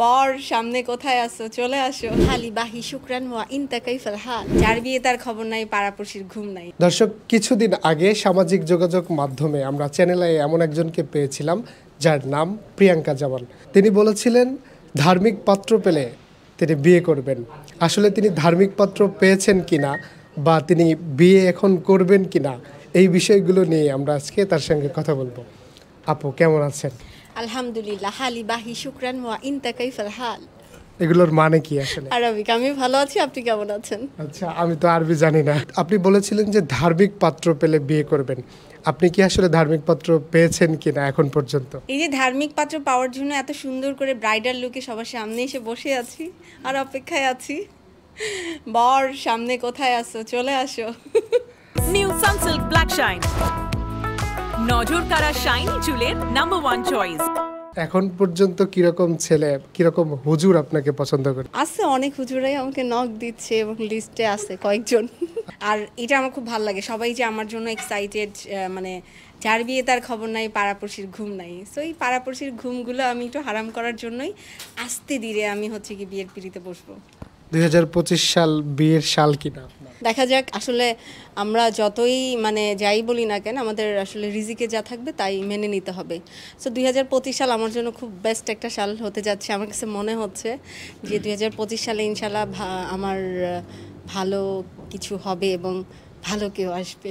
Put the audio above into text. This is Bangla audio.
বর সামনে কোথায় আছো, চলে আসো। হালি বাহি শুকরান ওয়া ইনতা কাইফাল হাল। যার বিয়ে তার খবর নাই, পাড়াপড়শির ঘুম নাই। দর্শক, কিছুদিন আগে সামাজিক যোগাযোগ মাধ্যমে আমরা চ্যানেলে এমন একজনকে পেয়েছিলাম যার নাম প্রিয়াঙ্কা জামান। তিনি বলেছিলেন ধার্মিক পাত্র পেলে তিনি বিয়ে করবেন। আসলে তিনি ধার্মিক পাত্র পেয়েছেন কিনা বা তিনি বিয়ে এখন করবেন কিনা, এই বিষয়গুলো নিয়ে আমরা আজকে তার সঙ্গে কথা বলবো। আপু কেমন আছেন? আলহামদুলিল্লাহ, হালি বাহি শুকরান ওয়া ইনতা কাইফাল হাল। এগুলোর মানে কি আসলে? আরবিক। আমি ভালো আছি, আপনি কেমন আছেন? আচ্ছা, আমি তো আরবি জানি না। আপনি বলেছিলেন যে ধার্মিক পাত্র পেলে বিয়ে করবেন। আপনি কি আসলে ধার্মিক পাত্র পেয়েছেন কিনা এখন পর্যন্ত? এই যে ধার্মিক পাত্র পাওয়ার জন্য এত সুন্দর করে ব্রাইডাল লুকে সবার সামনে এসে বসে আছি আর অপেক্ষায় আছি। বর সামনে কোথায় আছো, চলে আসো। নিউ সানসিল্ক ব্ল্যাক শাইন, নজর কাড়া শাইনি চুলের নাম্বার 1 চয়েস। এখন পর্যন্ত কিরকম ছেলে, কিরকম হুজুর আপনাকে পছন্দ করে? আছে অনেক হুজুরাই আমাকে নক দিচ্ছে এবং লিস্টে আছে কয়েকজন। আর এটা আমার খুব ভালো লাগে, সবাই যে আমার জন্য এক্সাইটেড। মানে যার বিয়ে তার খবর নাই, পাড়াপড়শির ঘুম নাই। সো এই পাড়াপড়শির ঘুমগুলো আমি একটু হারাম করার জন্যই আস্তে ধীরে আমি হচ্ছে কি বিয়ের পিড়িতে বসবো। 2025 সাল বিয়ের সাল কিনা আপনার? দেখা যাক, আসলে আমরা যতই মানে যাই বলি না কেন, আমাদের আসলে রিজিকে যা থাকবে তাই মেনে নিতে হবে। সো 2025 সাল আমার জন্য খুব বেস্ট একটা সাল হতে যাচ্ছে। আমার কাছে মনে হচ্ছে যে 2025 সালে ইনশাল্লাহ আমার ভালো কিছু হবে এবং ভালো কেউ আসবে।